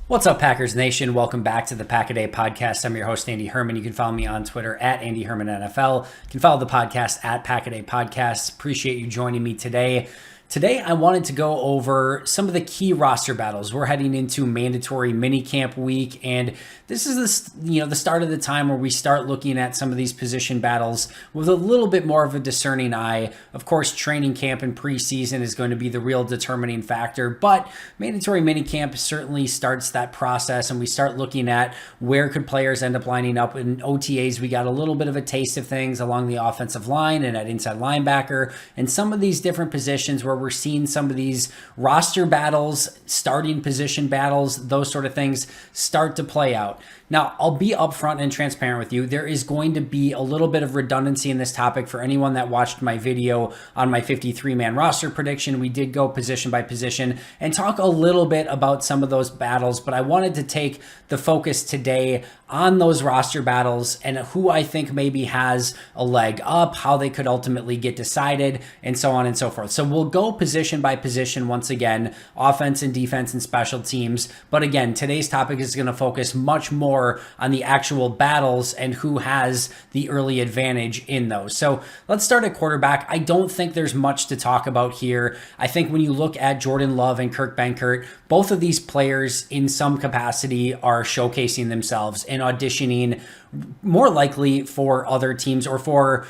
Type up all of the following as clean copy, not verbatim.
What's up, Packers Nation? Welcome back to the Pack a Day podcast. I'm your host, Andy Herman. You can follow me on Twitter at Andy Herman NFL. You can follow the podcast at Pack a Day Podcast. Appreciate you joining me today. Today, I wanted to go over some of the key roster battles. We're heading into mandatory minicamp week, and this is the start of the time where we start looking at some of these position battles with a little bit more of a discerning eye. Of course, training camp and preseason is going to be the real determining factor, but mandatory minicamp certainly starts that process, and we start looking at where could players end up lining up. In OTAs, we got a little bit of a taste of things along the offensive line and at inside linebacker, and some of these different positions where we're seeing some of these roster battles, starting position battles, those sort of things start to play out. Now, I'll be upfront and transparent with you. There is going to be a little bit of redundancy in this topic for anyone that watched my video on my 53-man roster prediction. We did go position by position and talk a little bit about some of those battles, but I wanted to take the focus today on those roster battles and who I think maybe has a leg up, how they could ultimately get decided, and so on and so forth. So we'll go position by position once again, offense and defense and special teams. But again, today's topic is going to focus much more on the actual battles and who has the early advantage in those. So let's start at quarterback. I don't think there's much to talk about here. I think when you look at Jordan Love and Kurt Benkert, both of these players in some capacity are showcasing themselves and auditioning more likely for other teams, or for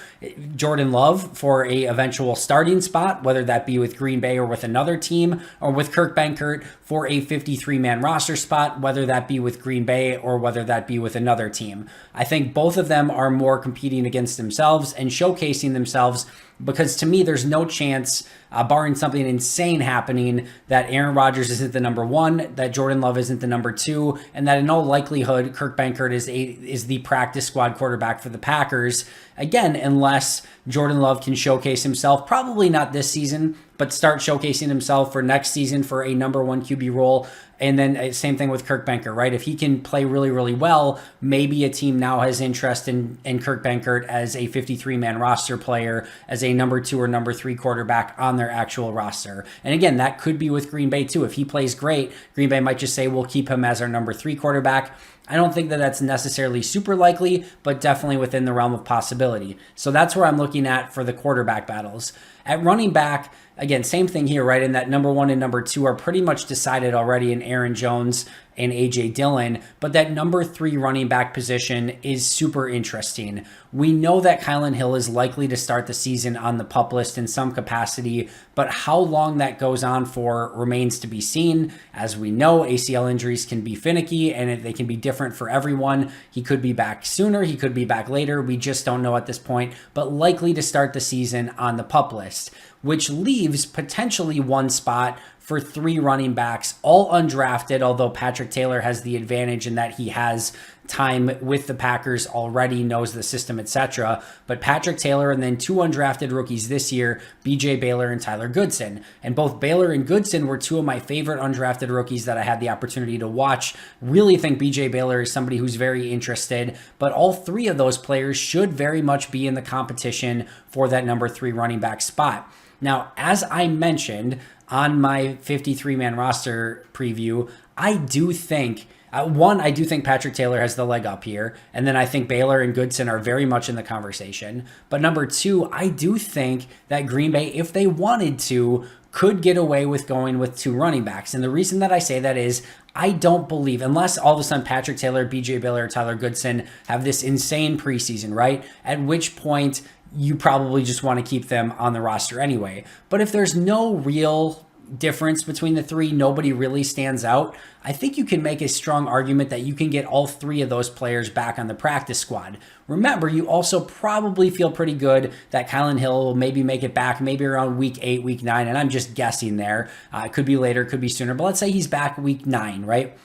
Jordan Love for a eventual starting spot, whether that be with Green Bay or with another team, or with Kurt Benkert for a 53-man roster spot, whether that be with Green Bay or whether that be with another team. I think both of them are more competing against themselves and showcasing themselves, because to me, there's no chance, barring something insane happening, that Aaron Rodgers isn't the number one, that Jordan Love isn't the number two, and that in all likelihood, Kurt Benkert is the practice squad quarterback for the Packers. Again, unless Jordan Love can showcase himself, probably not this season, but start showcasing himself for next season for a number one QB role. And then same thing with Kurt Benkert, right? If he can play really, really well, maybe a team now has interest in Kurt Benkert as a 53-man roster player, as a number two or number three quarterback on their actual roster. And again, that could be with Green Bay too. If he plays great, Green Bay might just say, we'll keep him as our number three quarterback. I don't think that that's necessarily super likely, but definitely within the realm of possibility. So that's where I'm looking at for the quarterback battles. At running back, again, same thing here, right? In that number one and number two are pretty much decided already in Aaron Jones and A.J. Dillon, but that number three running back position is super interesting. We know that Kylan Hill is likely to start the season on the PUP list in some capacity, but how long that goes on for remains to be seen. As we know, ACL injuries can be finicky and they can be different for everyone. He could be back sooner, he could be back later. We just don't know at this point, but likely to start the season on the PUP list, which leaves potentially one spot for three running backs, all undrafted, although Patrick Taylor has the advantage in that he has time with the Packers already, knows the system, etc. But Patrick Taylor and then two undrafted rookies this year, BJ Baylor and Tyler Goodson. And both Baylor and Goodson were two of my favorite undrafted rookies that I had the opportunity to watch. Really think BJ Baylor is somebody who's very interested, but all three of those players should very much be in the competition for that number three running back spot. Now, as I mentioned on my 53-man roster preview, I do think Patrick Taylor has the leg up here, and then I think Baylor and Goodson are very much in the conversation. But number two, I do think that Green Bay, if they wanted to, could get away with going with two running backs. And the reason that I say that is I don't believe, unless all of a sudden Patrick Taylor, BJ Baylor, or Tyler Goodson have this insane preseason, right? At which point you probably just want to keep them on the roster anyway. But if there's no real difference between the three, nobody really stands out, I think you can make a strong argument that you can get all three of those players back on the practice squad. Remember, you also probably feel pretty good that Kylan Hill will maybe make it back maybe around week 8, week 9, and I'm just guessing there. It could be later, could be sooner, but let's say he's back week 9, right?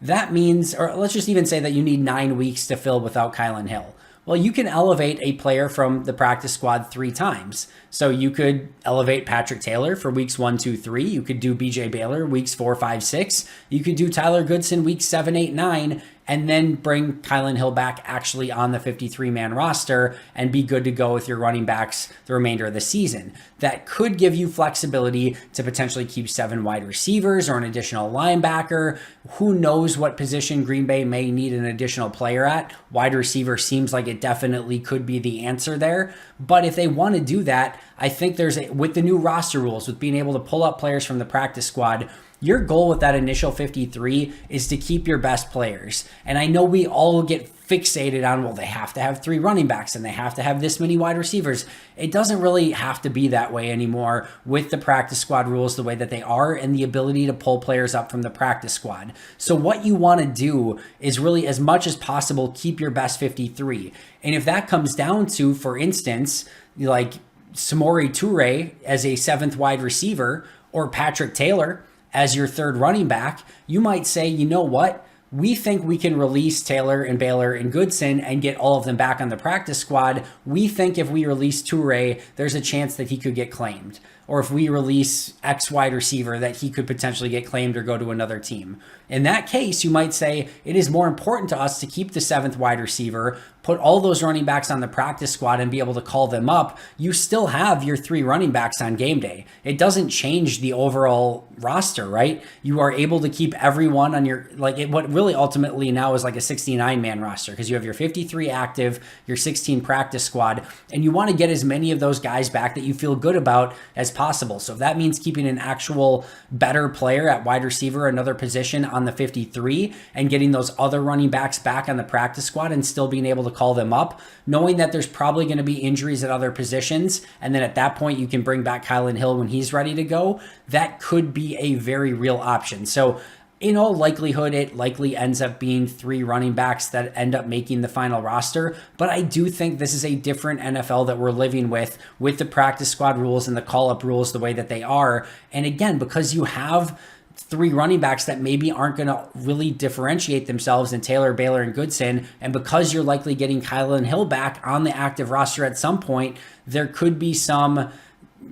That means, or let's just even say that you need 9 weeks to fill without Kylan Hill. Well, you can elevate a player from the practice squad 3 times. So you could elevate Patrick Taylor for weeks 1, 2, 3. You could do BJ Baylor weeks 4, 5, 6. You could do Tyler Goodson weeks 7, 8, 9. and then bring Kylan Hill back actually on the 53-man roster and be good to go with your running backs the remainder of the season. That could give you flexibility to potentially keep 7 wide receivers or an additional linebacker. Who knows what position Green Bay may need an additional player at? Wide receiver seems like it definitely could be the answer there. But if they want to do that, I think with the new roster rules, with being able to pull up players from the practice squad, your goal with that initial 53 is to keep your best players. And I know we all get fixated on, well, they have to have 3 running backs and they have to have this many wide receivers. It doesn't really have to be that way anymore with the practice squad rules the way that they are and the ability to pull players up from the practice squad. So what you want to do is really, as much as possible, keep your best 53. And if that comes down to, for instance, like Samori Toure as a 7th wide receiver or Patrick Taylor as your 3rd running back, you might say, you know what? We think we can release Taylor and Baylor and Goodson and get all of them back on the practice squad. We think if we release Toure, there's a chance that he could get claimed. Or if we release X wide receiver, that he could potentially get claimed or go to another team. In that case, you might say it is more important to us to keep the 7th wide receiver, put all those running backs on the practice squad and be able to call them up. You still have your 3 running backs on game day. It doesn't change the overall roster, right? You are able to keep everyone on your, what really ultimately now is like a 69-man roster, because you have your 53 active, your 16 practice squad, and you want to get as many of those guys back that you feel good about as possible. So if that means keeping an actual better player at wide receiver, another position on the 53, and getting those other running backs back on the practice squad and still being able to call them up, knowing that there's probably going to be injuries at other positions, and then at that point you can bring back Kylan Hill when he's ready to go, that could be a very real option. So in all likelihood, it likely ends up being 3 running backs that end up making the final roster. But I do think this is a different NFL that we're living with the practice squad rules and the call-up rules the way that they are. And again, because you have 3 running backs that maybe aren't going to really differentiate themselves in Taylor, Baylor, and Goodson, and because you're likely getting Kylan Hill back on the active roster at some point, there could be some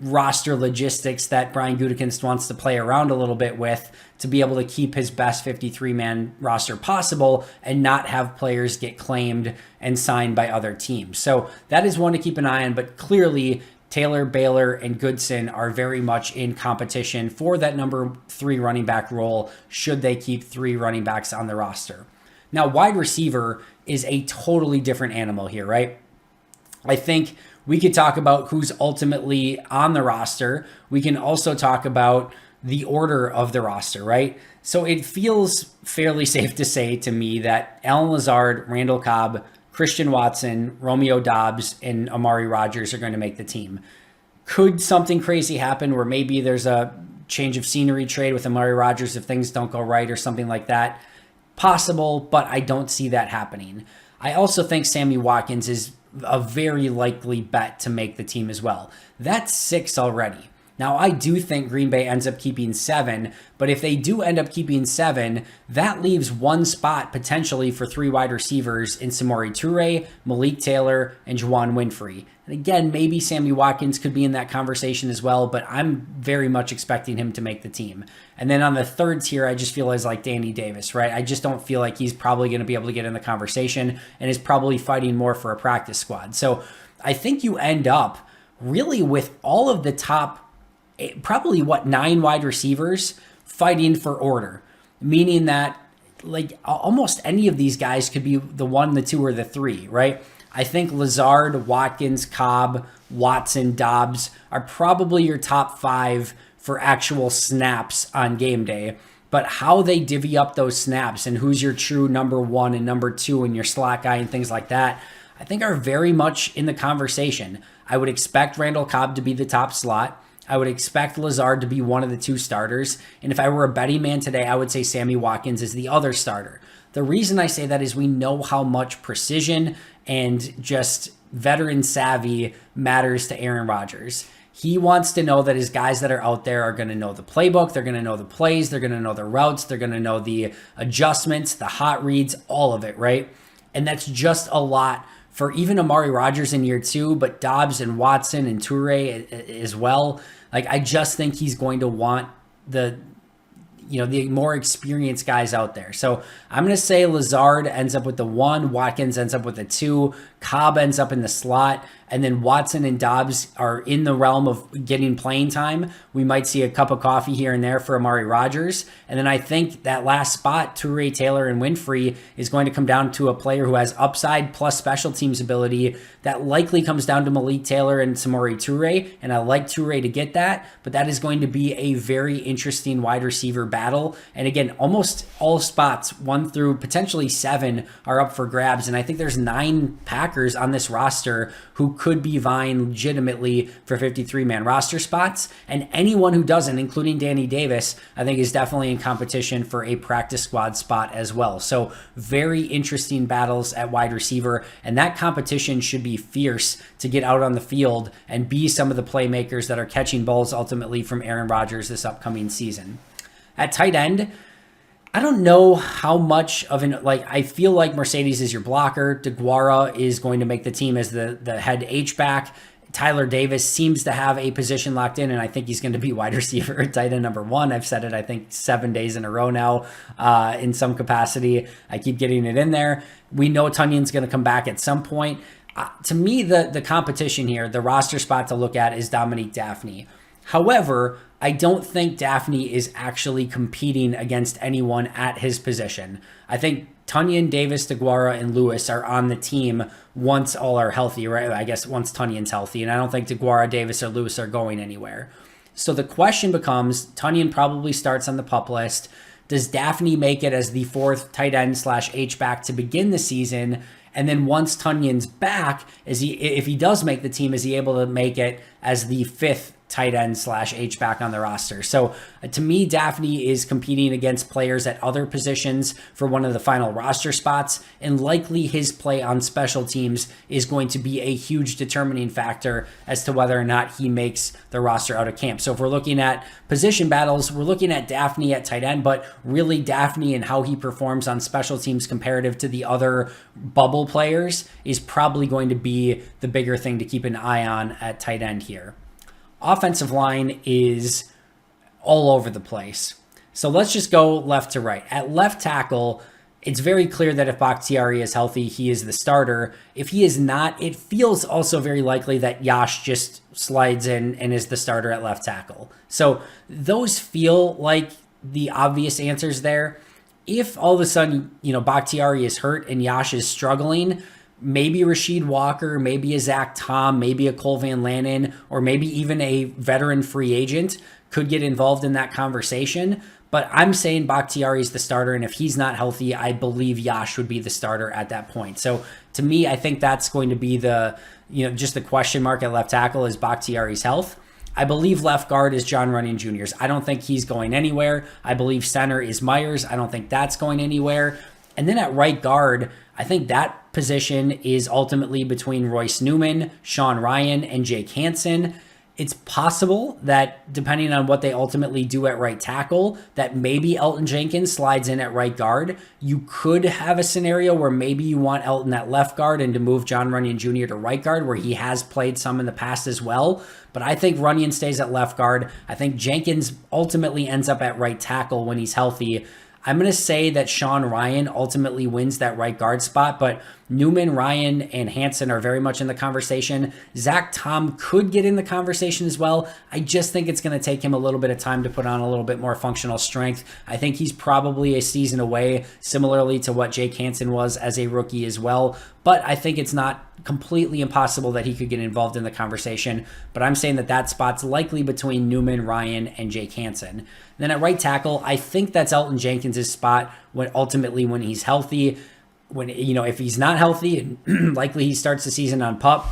roster logistics that Brian Gutekunst wants to play around a little bit with to be able to keep his best 53-man roster possible and not have players get claimed and signed by other teams. So that is one to keep an eye on, but clearly Taylor, Baylor, and Goodson are very much in competition for that number 3 running back role should they keep 3 running backs on the roster. Now, wide receiver is a totally different animal here, right? I think we could talk about who's ultimately on the roster. We can also talk about the order of the roster, right? So it feels fairly safe to say to me that Allen Lazard, Randall Cobb, Christian Watson, Romeo Doubs, and Amari Rodgers are going to make the team. Could something crazy happen where maybe there's a change of scenery trade with Amari Rodgers if things don't go right or something like that? Possible, but I don't see that happening. I also think Sammy Watkins is a very likely bet to make the team as well. That's 6 already. Now, I do think Green Bay ends up keeping 7, but if they do end up keeping 7, that leaves 1 spot potentially for 3 wide receivers in Samori Toure, Malik Taylor, and Juwan Winfrey. And again, maybe Sammy Watkins could be in that conversation as well, but I'm very much expecting him to make the team. And then on the 3rd tier, I just feel is like Danny Davis, right? I just don't feel like he's probably going to be able to get in the conversation and is probably fighting more for a practice squad. So I think you end up really with all of the top probably 9 wide receivers fighting for order, meaning that like almost any of these guys could be the 1, the 2, or the 3, right? I think Lazard, Watkins, Cobb, Watson, Doubs are probably your top 5 for actual snaps on game day. But how they divvy up those snaps and who's your true number 1 and number 2 and your slot guy and things like that, I think are very much in the conversation. I would expect Randall Cobb to be the top slot. I would expect Lazard to be one of the 2 starters. And if I were a betting man today, I would say Sammy Watkins is the other starter. The reason I say that is we know how much precision and just veteran savvy matters to Aaron Rodgers. He wants to know that his guys that are out there are going to know the playbook. They're going to know the plays. They're going to know the routes. They're going to know the adjustments, the hot reads, all of it, right? And that's just a lot for even Amari Rodgers in year 2, but Doubs and Watson and Toure as well. Like, I just think he's going to want the more experienced guys out there. So I'm going to say Lazard ends up with the 1, Watkins ends up with the 2, Cobb ends up in the slot, and then Watson and Dobbs are in the realm of getting playing time. We might see a cup of coffee here and there for Amari Rodgers. And then I think that last spot, Toure, Taylor, and Winfrey, is going to come down to a player who has upside plus special teams ability. That likely comes down to Malik Taylor and Samori Toure, and I like Toure to get that, but that is going to be a very interesting wide receiver battle. And again, almost all spots 1 through potentially 7 are up for grabs, and I think there's 9 Packers on this roster who could be vying legitimately for 53-man roster spots, and anyone who doesn't, including Danny Davis, I think is definitely in competition for a practice squad spot as well. So very interesting battles at wide receiver, and that competition should be fierce to get out on the field and be some of the playmakers that are catching balls ultimately from Aaron Rodgers this upcoming season. At tight end, I don't know how much of I feel like Mercedes is your blocker. DeGuara is going to make the team as the head H-back. Tyler Davis seems to have a position locked in, and I think he's going to be wide receiver, tight end number 1. I've said it, I think, 7 days in a row now in some capacity. I keep getting it in there. We know Tunyon's going to come back at some point. To me, the competition here, the roster spot to look at is Dominique Dafney. However, I don't think Dafney is actually competing against anyone at his position. I think Tunyon, Davis, DeGuara, and Lewis are on the team once all are healthy, right? I guess once Tunyon's healthy, and I don't think DeGuara, Davis, or Lewis are going anywhere. So the question becomes, Tunyon probably starts on the PUP list. Does Dafney make it as the 4th tight end / H-back to begin the season? And then once Tunyon's back, if he does make the team, is he able to make it as the 5th tight end / H-back on the roster? So to me, Dafney is competing against players at other positions for one of the final roster spots, and likely his play on special teams is going to be a huge determining factor as to whether or not he makes the roster out of camp. So if we're looking at position battles, we're looking at Dafney at tight end, but really Dafney and how he performs on special teams comparative to the other bubble players is probably going to be the bigger thing to keep an eye on at tight end here. Offensive line is all over the place. So let's just go left to right. At left tackle, it's very clear that if Bakhtiari is healthy, he is the starter. If he is not, it feels also very likely that Yash just slides in and is the starter at left tackle. So those feel like the obvious answers there. If all of a sudden, Bakhtiari is hurt and Yash is struggling, maybe Rashid Walker, maybe a Zach Tom, maybe a Cole Van Lanen, or maybe even a veteran free agent could get involved in that conversation. But I'm saying Bakhtiari is the starter, and if he's not healthy, I believe Yash would be the starter at that point. So to me, I think that's going to be just the question mark at left tackle is Bakhtiari's health. I believe left guard is John Runyon Jr.'s. I don't think he's going anywhere. I believe center is Myers. I don't think that's going anywhere. And then at right guard, I think that position is ultimately between Royce Newman, Sean Ryan, and Jake Hansen. It's possible that depending on what they ultimately do at right tackle, that maybe Elton Jenkins slides in at right guard. You could have a scenario where maybe you want Elton at left guard and to move John Runyon Jr. to right guard, where he has played some in the past as well. But I think Runyon stays at left guard. I think Jenkins ultimately ends up at right tackle when he's healthy. I'm going to say that Sean Ryan ultimately wins that right guard spot, but Newman, Ryan, and Hansen are very much in the conversation. Zach Tom could get in the conversation as well. I just think it's going to take him a little bit of time to put on a little bit more functional strength. I think he's probably a season away, similarly to what Jake Hansen was as a rookie as well. But I think it's not completely impossible that he could get involved in the conversation. But I'm saying that spot's likely between Newman, Ryan, and Jake Hansen. Then at right tackle, I think that's Elton Jenkins' spot when he's healthy. If he's not healthy, likely he starts the season on PUP.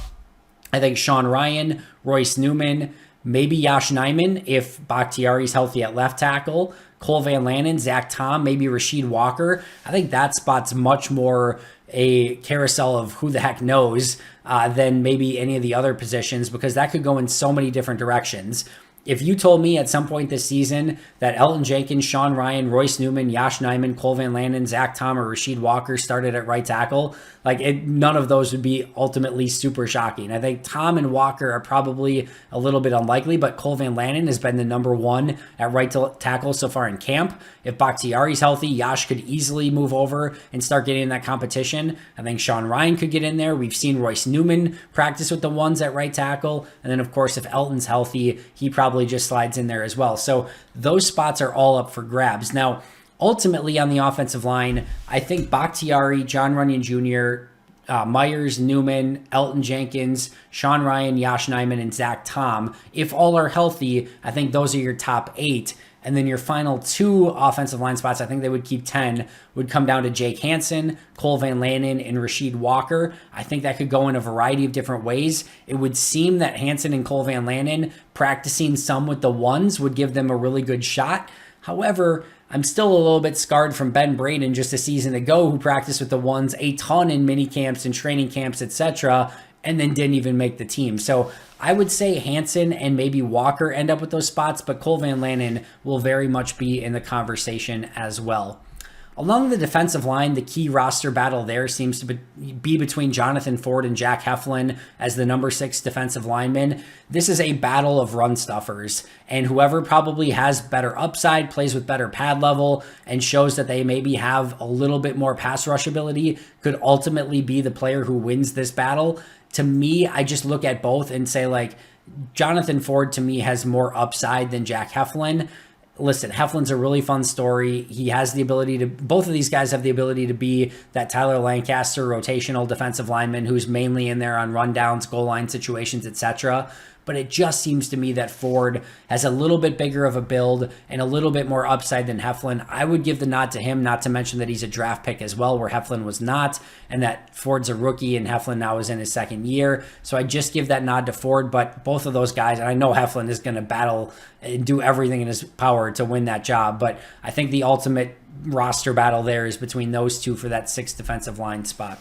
I think Sean Ryan, Royce Newman, maybe Yash Nyman if Bakhtiari's healthy at left tackle, Cole Van Lanen, Zach Tom, maybe Rashid Walker. I think that spot's much more a carousel of who the heck knows than maybe any of the other positions, because that could go in so many different directions. If you told me at some point this season that Elton Jenkins, Sean Ryan, Royce Newman, Yash Nyman, Cole Van Landen, Zach Tom, or Rasheed Walker started at right tackle, none of those would be ultimately super shocking. I think Tom and Walker are probably a little bit unlikely, but Cole Van Landen has been the number one at right tackle so far in camp. If Bakhtiari's healthy, Yash could easily move over and start getting in that competition. I think Sean Ryan could get in there. We've seen Royce Newman practice with the ones at right tackle. And then, of course, if Elton's healthy, he probably just slides in there as well. So those spots are all up for grabs. Now, ultimately on the offensive line, I think Bakhtiari, John Runyon Jr., Myers, Newman, Elton Jenkins, Sean Ryan, Yash Nyman, and Zach Tom, if all are healthy, I think those are your top 8. And then your final 2 offensive line spots, I think they would keep 10, would come down to Jake Hansen, Cole Van Landen, and Rasheed Walker. I think that could go in a variety of different ways. It would seem that Hansen and Cole Van Landen practicing some with the ones would give them a really good shot. However, I'm still a little bit scarred from Ben Braden just a season ago, who practiced with the ones a ton in mini camps and training camps, etc., and then didn't even make the team. So I would say Hansen and maybe Walker end up with those spots, but Cole Van Landen will very much be in the conversation as well. Along the defensive line, the key roster battle there seems to be between Jonathan Ford and Jack Heflin as the number 6 defensive lineman. This is a battle of run stuffers, and whoever probably has better upside, plays with better pad level, and shows that they maybe have a little bit more pass rush ability could ultimately be the player who wins this battle. To me, I just look at both and say, Jonathan Ford to me has more upside than Jack Heflin. Listen, Heflin's a really fun story. He has the ability to, both of these guys have the ability to be that Tyler Lancaster rotational defensive lineman who's mainly in there on rundowns, goal line situations, etc. But it just seems to me that Ford has a little bit bigger of a build and a little bit more upside than Heflin. I would give the nod to him, not to mention that he's a draft pick as well, where Heflin was not, and that Ford's a rookie and Heflin now is in his second year. So I just give that nod to Ford, but both of those guys, and I know Heflin is going to battle and do everything in his power to win that job, but I think the ultimate roster battle there is between those two for that 6th defensive line spot.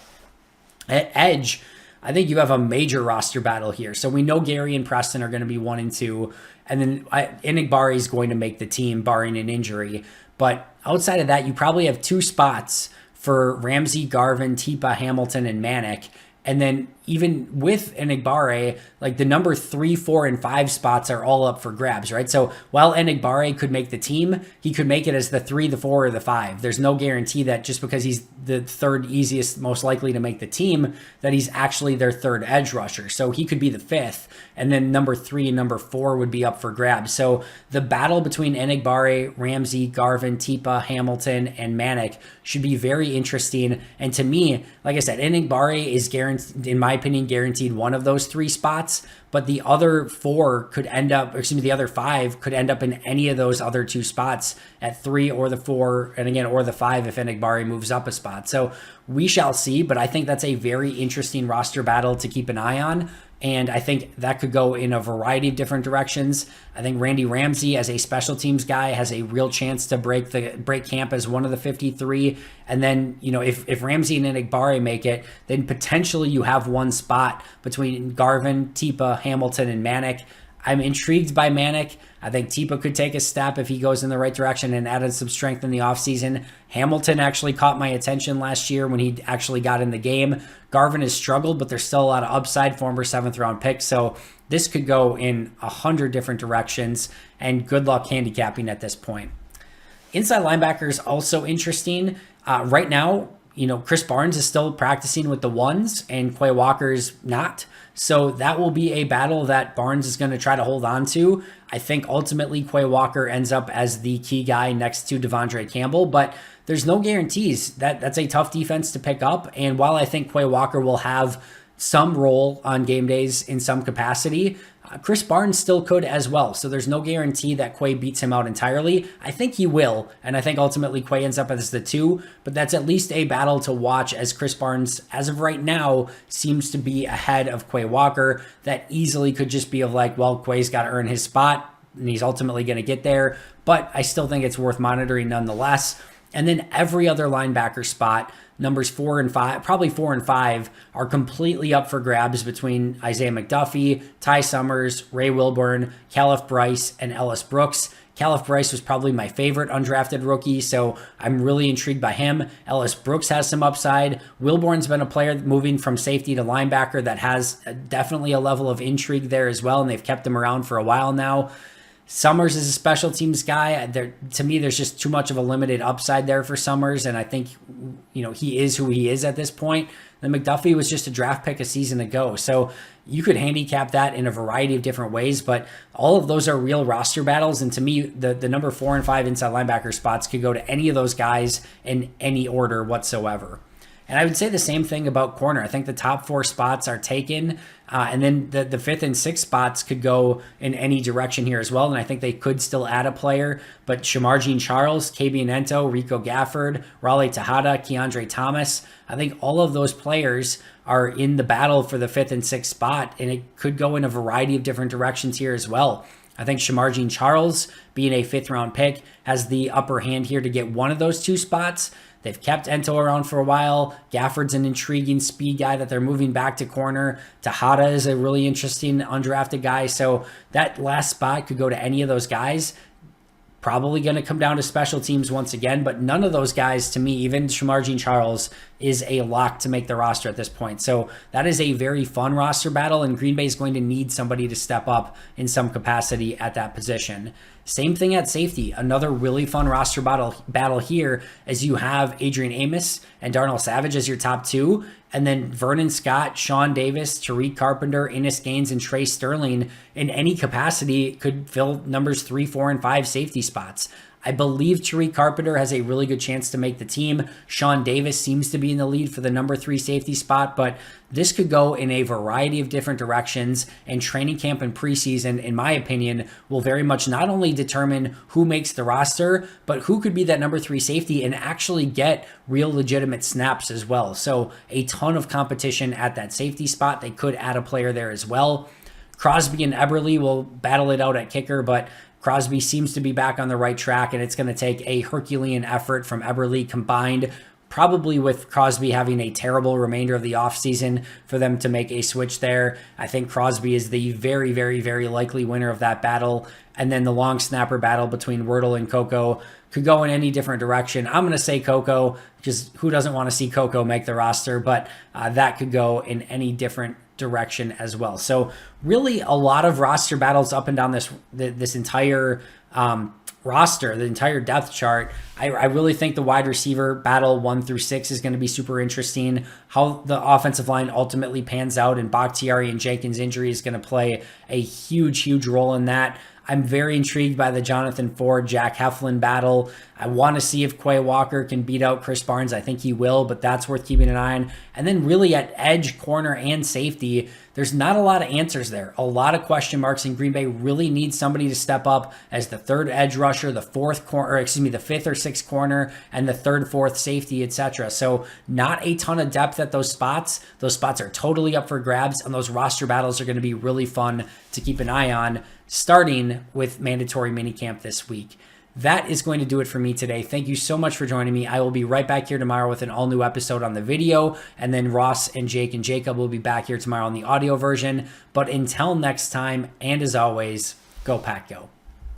At edge, I think you have a major roster battle here. So we know Gary and Preston are going to be 1 and 2, and then Enigbari is going to make the team barring an injury. But outside of that, you probably have 2 spots for Ramsey, Garvin, Tipa, Hamilton, and Manic. And then even with Enigbare, the number 3, 4, and 5 spots are all up for grabs, right? So while Enigbare could make the team, he could make it as the 3, the 4, or the 5. There's no guarantee that just because he's the 3rd easiest, most likely to make the team, that he's actually their 3rd edge rusher. So he could be the 5th, and then number 3 and number 4 would be up for grabs. So the battle between Enigbare, Ramsey, Garvin, Tipa, Hamilton, and Manic should be very interesting. And to me, like I said, Enigbare is guaranteed, in my opinion, guaranteed one of those 3 spots, but the other 4 could end up, the other 5 could end up in any of those other 2 spots at 3 or the 4, and again, or the 5 if Enigbare moves up a spot. So we shall see, but I think that's a very interesting roster battle to keep an eye on. And I think that could go in a variety of different directions. I think Randy Ramsey, as a special teams guy, has a real chance to break camp as one of the 53. And then, if Ramsey and Enigbare make it, then potentially you have 1 spot between Garvin, Tipa, Hamilton, and Manic. I'm intrigued by Manic. I think Tipa could take a step if he goes in the right direction and added some strength in the offseason. Hamilton actually caught my attention last year when he actually got in the game. Garvin has struggled, but there's still a lot of upside, former 7th-round pick. So this could go in 100 different directions, and good luck handicapping at this point. Inside linebacker is also interesting. Right now, Chris Barnes is still practicing with the ones, and Quay Walker's not. So that will be a battle that Barnes is going to try to hold on to. I think ultimately Quay Walker ends up as the key guy next to Devondre Campbell, but there's no guarantees. That's a tough defense to pick up. And while I think Quay Walker will have some role on game days in some capacity, Chris Barnes still could as well. So there's no guarantee that Quay beats him out entirely. I think he will, and I think ultimately Quay ends up as the 2, but that's at least a battle to watch, as Chris Barnes, as of right now, seems to be ahead of Quay Walker. That easily could just be of Quay's got to earn his spot, and he's ultimately going to get there, but I still think it's worth monitoring nonetheless. And then every other linebacker spot, numbers 4 and 5, probably 4 and 5, are completely up for grabs between Isaiah McDuffie, Ty Summers, Ray Wilburn, Calif Bryce, and Ellis Brooks. Calif Bryce was probably my favorite undrafted rookie, so I'm really intrigued by him. Ellis Brooks has some upside. Wilborn's been a player moving from safety to linebacker that has definitely a level of intrigue there as well, and they've kept him around for a while now. Summers is a special teams guy. To me, there's just too much of a limited upside there for Summers, and I think he is who he is at this point. Then McDuffie was just a draft pick a season ago, so you could handicap that in a variety of different ways, but all of those are real roster battles, and to me, the number 4 and 5 inside linebacker spots could go to any of those guys in any order whatsoever. And I would say the same thing about corner. I think the top 4 spots are taken, and then the 5th and 6th spots could go in any direction here as well. And I think they could still add a player, but Shamar Jean-Charles, KB Anento, Rico Gafford, Raleigh Tejada, Keandre Thomas, I think all of those players are in the battle for the 5th and 6th spot, and it could go in a variety of different directions here as well. I think Shamar Jean-Charles, being a 5th round pick, has the upper hand here to get one of those 2 spots. They've kept Ento around for a while. Gafford's an intriguing speed guy that they're moving back to corner. Tejada is a really interesting undrafted guy. So that last spot could go to any of those guys. Probably going to come down to special teams once again, but none of those guys, to me, even Shamar Jean-Charles, is a lock to make the roster at this point. So that is a very fun roster battle, and Green Bay is going to need somebody to step up in some capacity at that position. Same thing at safety. Another really fun roster battle here, as you have Adrian Amos and Darnell Savage as your top 2, and then Vernon Scott, Sean Davis, Tariq Carpenter, Innis Gaines, and Trey Sterling in any capacity could fill numbers 3, 4, and 5 safety spots. I believe Tariq Carpenter has a really good chance to make the team. Sean Davis seems to be in the lead for the number 3 safety spot, but this could go in a variety of different directions, and training camp and preseason, in my opinion, will very much not only determine who makes the roster, but who could be that number 3 safety and actually get real legitimate snaps as well. So a ton of competition at that safety spot. They could add a player there as well. Crosby and Eberle will battle it out at kicker, but Crosby seems to be back on the right track, and it's going to take a Herculean effort from Eberle combined, probably with Crosby having a terrible remainder of the offseason, for them to make a switch there. I think Crosby is the very, very, very likely winner of that battle. And then the long snapper battle between Wordle and Coco could go in any different direction. I'm going to say Coco, because who doesn't want to see Coco make the roster, but that could go in any different direction as well. So really a lot of roster battles up and down this entire roster, the entire depth chart. I really think the wide receiver battle 1 through 6 is going to be super interesting. How the offensive line ultimately pans out, and Bakhtiari and Jenkins' injury is going to play a huge, huge role in that. I'm very intrigued by the Jonathan Ford, Jack Heflin battle. I want to see if Quay Walker can beat out Chris Barnes. I think he will, but that's worth keeping an eye on. And then really at edge, corner, and safety, there's not a lot of answers there. A lot of question marks, and Green Bay really needs somebody to step up as the 3rd edge rusher, the 5th or 5th or 6th corner, and the 3rd, 4th safety, etc. So not a ton of depth at those spots. Those spots are totally up for grabs, and those roster battles are going to be really fun to keep an eye on, starting with mandatory minicamp this week. That is going to do it for me today. Thank you so much for joining me. I will be right back here tomorrow with an all-new episode on the video, and then Ross and Jake and Jacob will be back here tomorrow on the audio version. But until next time, and as always, go Pack Go.